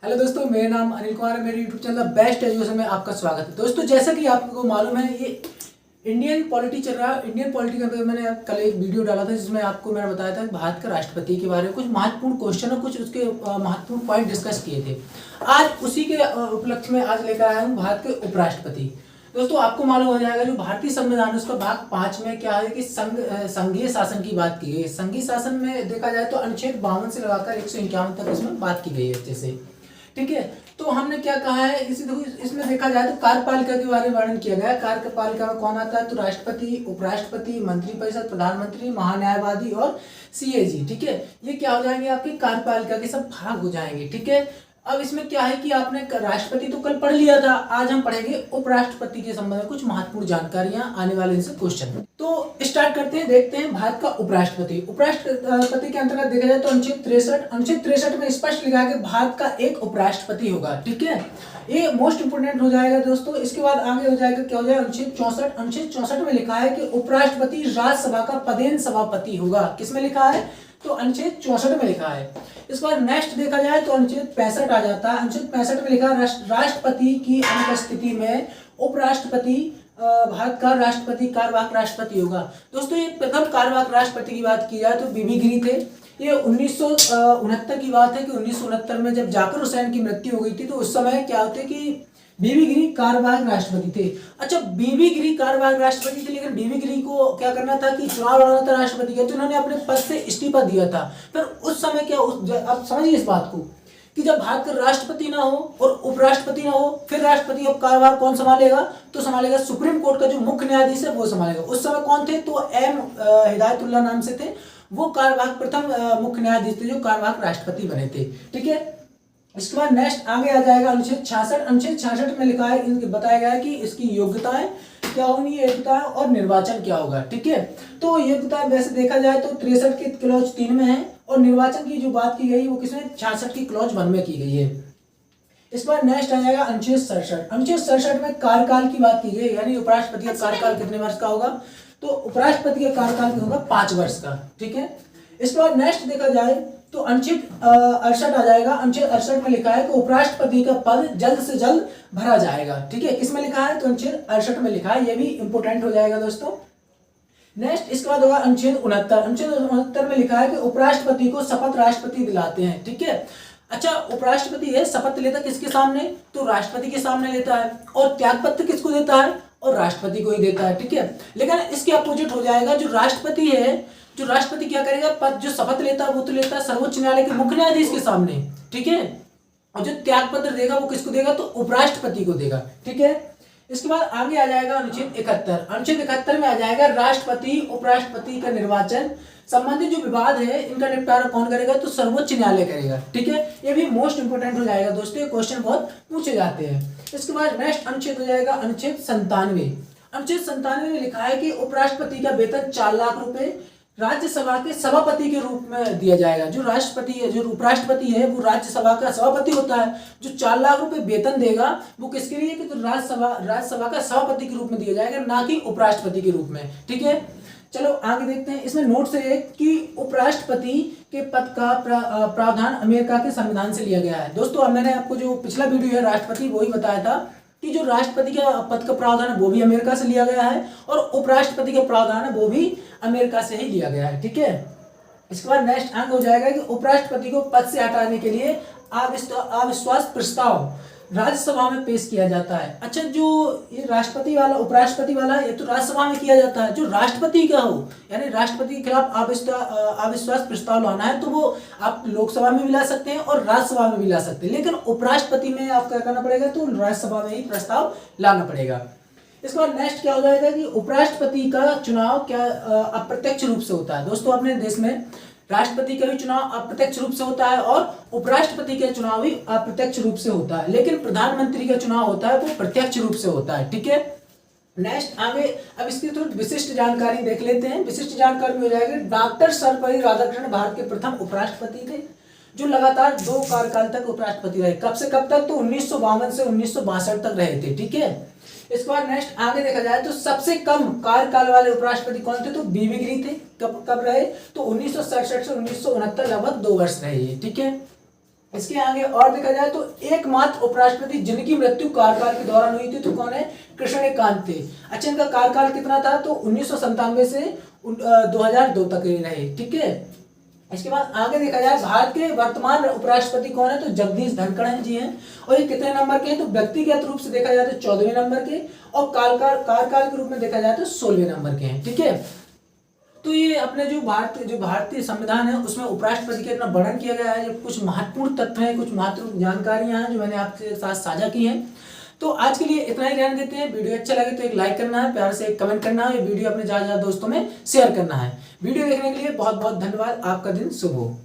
Hello दोस्तों, मेरा नाम अनिल कुमार है। मेरे यूट्यूब चैनल बेस्ट एजुकेशन में आपका स्वागत है। दोस्तों, जैसा कि आपको मालूम है, ये इंडियन पॉलिटी चल रहा है। इंडियन पॉलिटी का मैंने कल एक वीडियो डाला था जिसमें आपको मैंने बताया था कि भारत का राष्ट्रपति के बारे में कुछ महत्वपूर्ण क्वेश्चन और कुछ उसके महत्वपूर्ण पॉइंट डिस्कस किए थे। आज उसी के उपलक्ष्य में आज लेकर आया हूँ भारत के उपराष्ट्रपति। दोस्तों, आपको मालूम हो जाएगा जो भारतीय संविधान है उसका भाग 5 में क्या है कि संघीय शासन की बात की गई है। संघीय शासन में देखा जाए तो अनुच्छेद 52 से लगाकर 151 तक इसमें बात की गई है अच्छे से। ठीक है, तो हमने क्या कहा है इसमें देखा जाए तो कार्यपालिका के बारे में वर्णन किया गया है। कार्यपालिका में कौन आता है तो राष्ट्रपति, उपराष्ट्रपति, मंत्रिपरिषद, प्रधानमंत्री, महान्यायवादी और सीएजी। ठीक है, ये क्या हो जाएंगे आपकी कार्यपालिका के सब भाग हो जाएंगे। ठीक है, अब इसमें क्या है कि आपने राष्ट्रपति तो कल पढ़ लिया था, आज हम पढ़ेंगे उपराष्ट्रपति के संबंध में कुछ महत्वपूर्ण जानकारियां आने वाले इनसे क्वेश्चन। तो स्टार्ट करते हैं, देखते हैं भारत का उपराष्ट्रपति। उपराष्ट्रपति के अंतर्गत देखा जाए तो अनुच्छेद 63 में स्पष्ट लिखा है कि भारत का एक उपराष्ट्रपति होगा। ठीक है, ये मोस्ट इंपोर्टेंट हो जाएगा दोस्तों। इसके बाद आगे हो जाएगा, क्या हो जाएगा अनुच्छेद 64 में लिखा है कि उपराष्ट्रपति राज्यसभा का पदेन सभापति होगा। किसमें लिखा है तो अनुच्छेद 64 में लिखा है। इसके बाद नेक्स्ट देखा जाए तो अनुच्छेद 65 आ जाता है। अनुच्छेद 65 में लिखा है राष्ट्रपति की अनुपस्थिति में उपराष्ट्रपति भारत का राष्ट्रपति कार्यवाहक राष्ट्रपति होगा। दोस्तों, ये प्रथम कार्यवाहक राष्ट्रपति की बात की जाए तो बीबी गिरी थे। ये 1969 की बात है कि 1969 में जब जाकिर हुसैन की मृत्यु हो गई थी तो उस समय क्या होते कि बीबी गिरी कार्यवाहक राष्ट्रपति थे। अच्छा, बीबी गिरी कार्यवाहक राष्ट्रपति थे, लेकिन बीबी गिरी को क्या करना था कि चुनाव लड़ना था राष्ट्रपति का, तो उन्होंने अपने पद से इस्तीफा दिया था। फिर उस समय क्या आप समझिए इस बात को कि जब भारत का राष्ट्रपति ना हो और उपराष्ट्रपति ना हो, फिर राष्ट्रपति अब कार्यभार कौन संभालेगा तो संभालेगा सुप्रीम कोर्ट का जो मुख्य न्यायाधीश है वो संभालेगा। उस समय कौन थे तो एम हिदायतुल्लाह नाम से थे। वो कार्यवाहक प्रथम मुख्य न्यायाधीश थे जो कार्यवाहक राष्ट्रपति बने थे। ठीक है, इसके बाद नेक्स्ट आगे आ जाएगा अनुच्छेद 66। अनुच्छेद 66 में लिखा है, बताया गया है कि इसकी योग्यताएं क्या होंगी, योग्यताएं और निर्वाचन क्या होगा। ठीक है, तो योग्यताएं वैसे देखा जाए तो 63 की क्लॉज 3 में है और निर्वाचन की जो बात की गई वो किसमें 66 की क्लॉज 1 में की गई है। इस बार नेक्स्ट आ जाएगा अनुच्छेद 67। अनुच्छेद 67 में कार्यकाल की बात की गई, यानी उपराष्ट्रपति का कार्यकाल कितने वर्ष का होगा तो उपराष्ट्रपति का कार्यकाल होगा 5 वर्ष का। ठीक है, इस बार नेक्स्ट देखा जाए तो अनुच्छेद 68 आ जाएगा। अनुच्छेद 68 में लिखा है कि उपराष्ट्रपति का पद जल्द से जल्द भरा जाएगा। ठीक है, किसमें लिखा है तो अनुच्छेद 68 में लिखा है, ये भी इंपोर्टेंट हो जाएगा दोस्तों। नेक्स्ट इसके बाद होगा अनुच्छेद 69। अनुच्छेद 69 में लिखा है कि उपराष्ट्रपति को शपथ राष्ट्रपति दिलाते हैं। ठीक है, अच्छा, उपराष्ट्रपति है शपथ लेता किसके सामने तो राष्ट्रपति के सामने लेता है, और त्यागपत्र किसको देता है और राष्ट्रपति को ही देता है। ठीक है, लेकिन इसके अपोजिट हो जाएगा, जो राष्ट्रपति है, जो राष्ट्रपति क्या करेगा, पद जो शपथ लेता है वो तो लेता है सर्वोच्च न्यायालय के मुख्य न्यायाधीश के सामने। ठीक है, और जो त्याग पत्र देगा वो किसको देगा तो उपराष्ट्रपति को देगा। ठीक है, इसके बाद आगे आ जाएगा अनुच्छेद 71। अनुच्छेद 71 में आ जाएगा राष्ट्रपति उपराष्ट्रपति का निर्वाचन संबंधित जो विवाद है इनका निपटारा कौन करेगा तो सर्वोच्च न्यायालय करेगा। ठीक है, ये भी मोस्ट इंपोर्टेंट हो जाएगा दोस्तों, ये क्वेश्चन बहुत पूछे जाते हैं। इसके बाद नेक्स्ट अनुच्छेद हो जाएगा अनुच्छेद 97। अनुच्छेद 97 में लिखा है कि उपराष्ट्रपति का वेतन 4 लाख रुपए राज्यसभा के सभापति के रूप में दिया जाएगा। जो राष्ट्रपति है, जो उपराष्ट्रपति है, वो राज्यसभा का सभापति होता है। जो 4 लाख रुपए वेतन देगा वो किसके लिए कि तो राज्यसभा का सभापति के रूप में दिया जाएगा, ना कि उपराष्ट्रपति के रूप में। ठीक है, चलो आगे देखते हैं। इसमें नोट से कि उपराष्ट्रपति के पद का प्रावधान अमेरिका के संविधान से लिया गया है। दोस्तों, अब मैंने आपको जो पिछला वीडियो है राष्ट्रपति वही बताया था कि जो राष्ट्रपति का पद का प्रावधान है वो भी अमेरिका से लिया गया है और उपराष्ट्रपति का प्रावधान है वो भी अमेरिका से ही लिया गया है। ठीक है, इसके बाद नेक्स्ट अंग हो जाएगा कि उपराष्ट्रपति को पद से हटाने के लिए अविश्वास प्रस्ताव राज्यसभा में पेश किया जाता है। अच्छा, जो ये राष्ट्रपति वाला उपराष्ट्रपति वाला ये तो राज्यसभा में किया जाता है। जो राष्ट्रपति का हो, यानी राष्ट्रपति के खिलाफ अविश्वास प्रस्ताव लाना है तो वो आप लोकसभा में भी ला सकते हैं और राज्यसभा में भी ला सकते हैं, लेकिन उपराष्ट्रपति में आप क्या करना पड़ेगा तो राज्यसभा में ही प्रस्ताव लाना पड़ेगा। इसके बाद नेक्स्ट क्या हो जाएगा कि उपराष्ट्रपति का चुनाव क्या अप्रत्यक्ष रूप से होता है। दोस्तों, अपने देश में राष्ट्रपति का भी चुनाव अप्रत्यक्ष रूप से होता है और उपराष्ट्रपति का चुनाव भी अप्रत्यक्ष रूप से होता है, लेकिन प्रधानमंत्री का चुनाव होता है वो प्रत्यक्ष रूप से होता है। ठीक है, नेक्स्ट आगे अब इसकी थोड़ी विशिष्ट जानकारी देख लेते हैं। विशिष्ट जानकारी में हो जाएगी डॉक्टर सर्वपल्ली राधाकृष्णन भारत के प्रथम उपराष्ट्रपति थे जो लगातार 2 कार्यकाल तक उपराष्ट्रपति रहे। कब से कब तक तो 1952 से 1962 तक रहे थे। ठीक है, इसके बाद नेक्स्ट आगे देखा जाए तो सबसे कम कार्यकाल वाले उपराष्ट्रपति कौन थे तो बीबी गिरी थे। कब कब रहे तो 1967 से 1969 लगभग 2 वर्ष रहे। ठीक है, इसके आगे और देखा जाए तो एकमात्र उपराष्ट्रपति जिनकी मृत्यु कार्यकाल के दौरान हुई थी तो कौन है, कृष्णकांत थे। अच्छा, इनका कार्यकाल कितना था, तो 1997 से 2002 तक ही रहे, ठीक है। इसके बाद आगे देखा जाए भारत के वर्तमान उपराष्ट्रपति कौन है, तो जगदीश धनखड़ जी हैं। और ये कितने नंबर के हैं, तो व्यक्तिगत रूप से देखा जाए तो 14वें नंबर के, और कार्यकाल के रूप में देखा जाए तो 16वें नंबर के हैं, ठीक है। तो ये अपने जो भारतीय संविधान है उसमें उपराष्ट्रपति का इतना वर्णन किया गया है। जो कुछ महत्वपूर्ण तत्व हैं, कुछ महत्वपूर्ण जानकारियां हैं जो मैंने आपके साथ साझा की हैं। तो आज के लिए इतना ही रहने देते हैं। वीडियो अच्छा लगे तो एक लाइक करना है, प्यार से एक कमेंट करना है, वीडियो अपने ज़्यादा दोस्तों में शेयर करना है। वीडियो देखने के लिए बहुत बहुत धन्यवाद। आपका दिन शुभ हो।